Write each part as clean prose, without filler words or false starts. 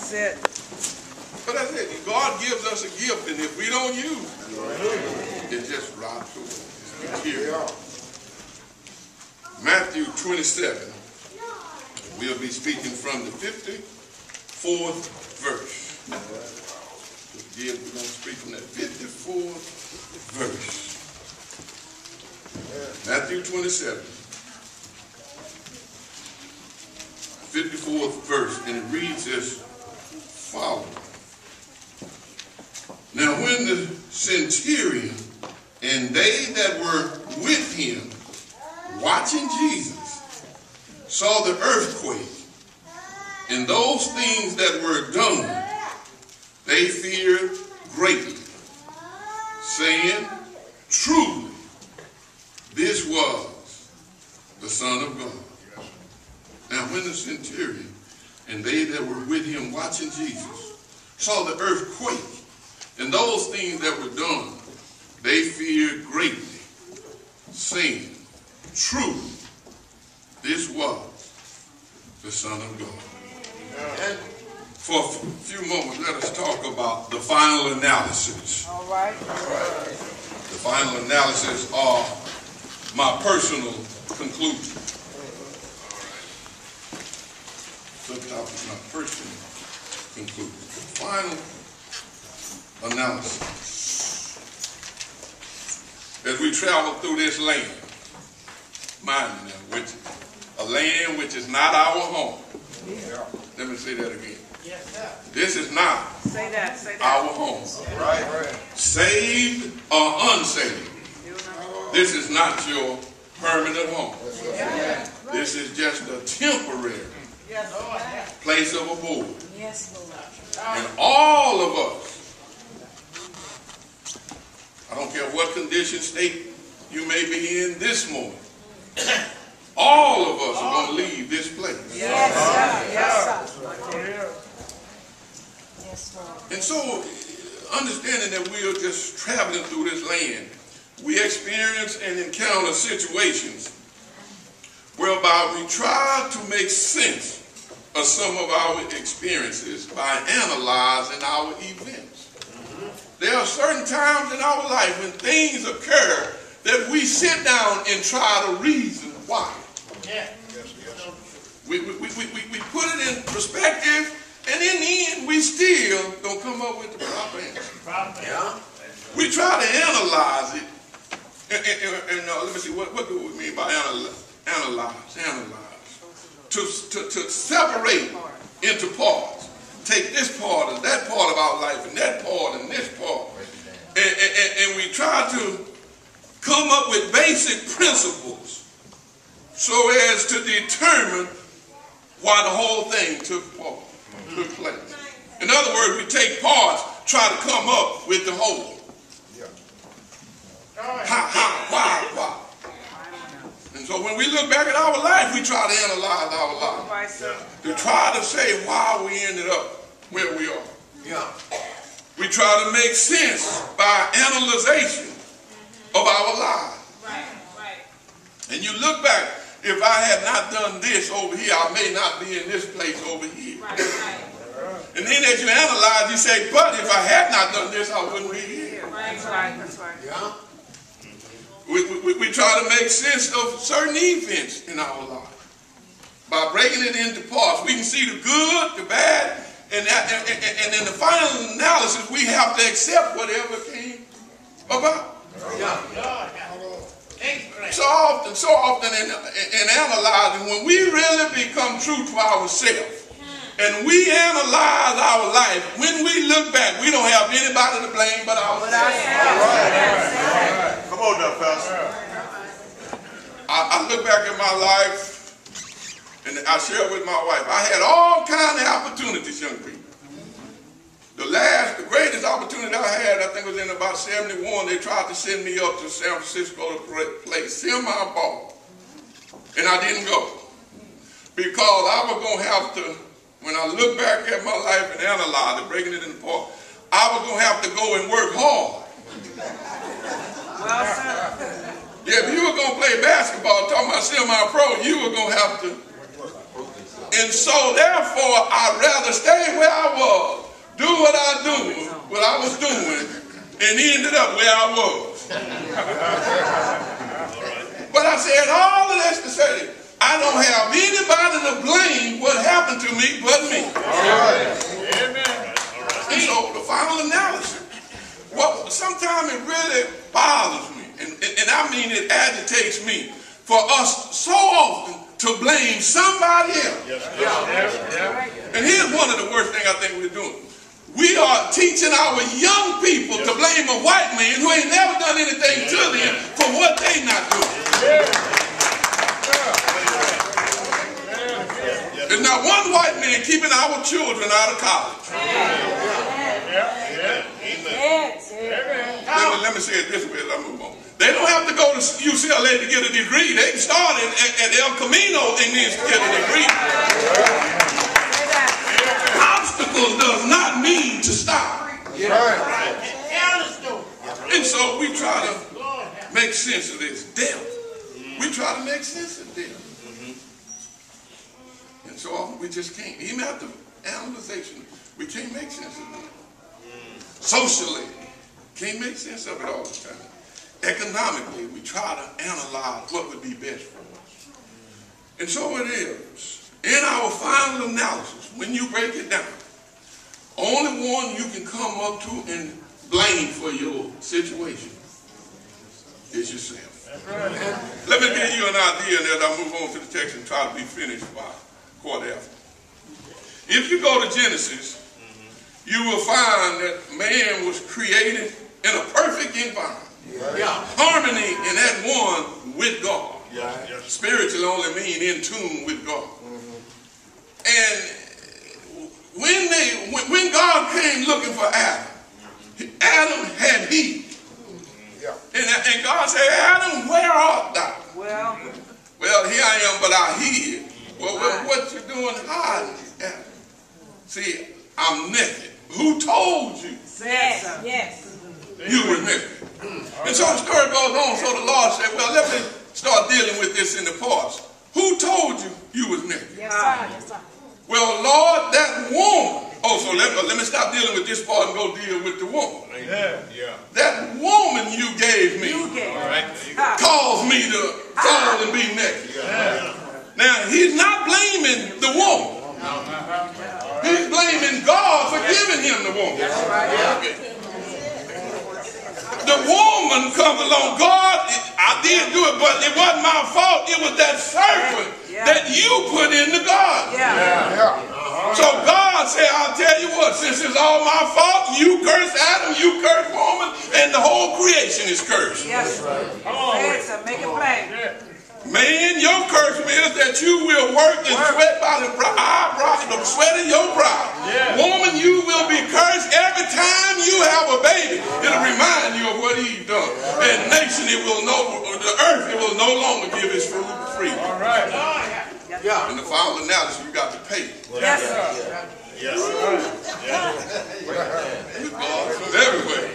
That's it. But that's it. God gives us a gift, and if we don't use it, it just rots away. Matthew 27. We'll be speaking from the 54th verse. Again, we're going to speak from that 54th verse. Matthew 27. 54th verse, and it reads as follows. Now when the centurion and they that were with him watching Jesus saw the earthquake and those things that were done, they feared greatly, saying, truly, this was the Son of God. Now when the centurion and they that were with him watching Jesus saw the earthquake and those things that were done, they feared greatly, saying, truly, this was the Son of God. And for a few moments, let us talk about the final analysis. All right. The final analysis are my personal conclusion. Subtopic, my personal conclusion. The final analysis. As we travel through this land, mind you now, which a land which is not our home. Yeah. Let me say that again. Yes, this is not our home. Right. Saved or unsaved. This is not your permanent home. Yes. This is just a temporary place of abode. Yes, Lord. And all of us, I don't care what condition, state you may be in this moment, all of us are going to leave this place. Yes, sir. Yes, sir. Yes, Lord. And so, understanding that we are just traveling through this land, we experience and encounter situations whereby we try to make sense of some of our experiences by analyzing our events. There are certain times in our life when things occur that we sit down and try to reason why. Yeah. We put it in perspective, and in the end, we still don't come up with the proper answer. Yeah. We try to analyze it, and let me see, what do we mean by analyze? To separate into parts. Take this part and that part of our life, and that part and this part. And we try to come up with basic principles so as to determine why the whole thing took place. In other words, we take parts, try to come up with the whole. Why? And so when we look back at our life, we try to analyze our life. To try to say why we ended up where we are. Yeah. We try to make sense by analyzation of our lives. Right. And you look back, if I had not done this over here, I may not be in this place over here. Right. And then as you analyze, you say, but if I had not done this, I wouldn't be here. Right. That's right. Yeah. We try to make sense of certain events in our life by breaking it into parts. We can see the good, the bad, and in the final analysis, we have to accept whatever came about. So often in analyzing, when we really become true to ourselves, and we analyze our life, when we look back, we don't have anybody to blame but ourselves. Right. Come on now, Pastor. I look back at my life, and I share with my wife. I had all kinds of opportunities, young people. The greatest opportunity I had, I think was in about 71. They tried to send me up to San Francisco to play semi-ball. And I didn't go. Because I was going to have to, when I look back at my life and analyze it, breaking it into parts, I was going to have to go and work hard. Well, sir. Yeah, if you were going to play basketball, talking about semi-pro, you were going to have to And so therefore, I'd rather stay where I was, do what I was doing, and ended up where I was. But I said all of this to say, I don't have anybody to blame what happened to me but me. Amen. And so the final analysis, well, sometimes it really bothers me, and I mean it agitates me, for us so often to blame somebody else. And here's one of the worst things I think we're doing. We are teaching our young people to blame a white man who ain't never done anything to them for what they not doing. There's not one white man keeping our children out of college. Let me say it this way as I move on. They don't have to go to UCLA to get a degree. They can start at El Camino and then get a degree. Obstacle does not mean to stop. And so we try to make sense of this death. We try to make sense of death. And so often we just can't. Even after analyzation, we can't make sense of it. Socially, can't make sense of it all the time. Economically, we try to analyze what would be best for us. And so it is. In our final analysis, when you break it down, only one you can come up to and blame for your situation is yourself. Let me give you an idea, and as I move on to the text and try to be finished by quarter after. If you go to Genesis, you will find that man was created in a perfect environment. Harmony in that one with God. Spiritual only mean in tune with God. And when God came looking for Adam, Adam had heat. And God said, Adam, where art thou? Well, here I am, but I hid. Well, what you doing hiding, Adam? See, I'm naked. Who told you? Yes. You were naked. And so the story goes on. So the Lord said, well, let me start dealing with this in the parts. Who told you you was naked? Yes, sir. Well, Lord, that woman. Oh, so let me stop dealing with this part and go deal with the woman. That woman you gave me caused me to fall and be naked. Now, he's not blaming the woman. He's blaming God for giving him the woman. The woman comes along. God, I did do it, but it wasn't my fault. It was that serpent that you put in the garden. So God said, I'll tell you what, since it's all my fault, you curse Adam, you curse woman, and the whole creation is cursed. Yes, sir. Make it plain. Man, your curse is that you will work and sweat by the sweat of your brow. Woman, you will be cursed every time you have a baby. It'll remind you of what he's done. And nation, the earth, it will no longer give its fruit free. All right. In the final analysis, you got to pay. Yes, sir. Everywhere.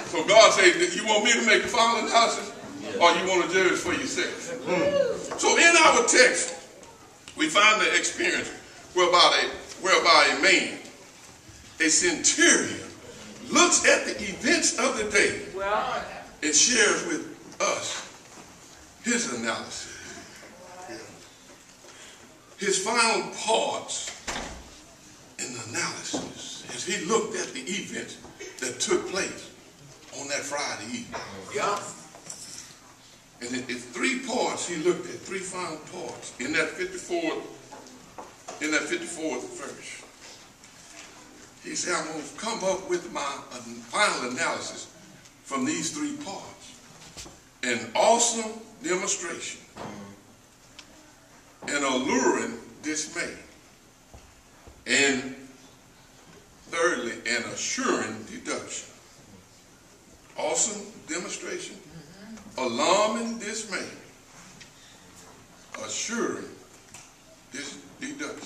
So God said, you want me to make the final analysis? Or you want to judge for yourself? So in our text, we find the experience whereby a man, a centurion, looks at the events of the day and shares with us his analysis. His final parts in the analysis as he looked at the events that took place on that Friday evening. And it's 3 parts he looked at, 3 final parts in that 54th verse. He said, I'm going to come up with my final analysis from these 3 parts. An awesome demonstration, an alluring dismay, and thirdly, an assuring deduction. Awesome demonstration, alarming dismay, assuring deduction.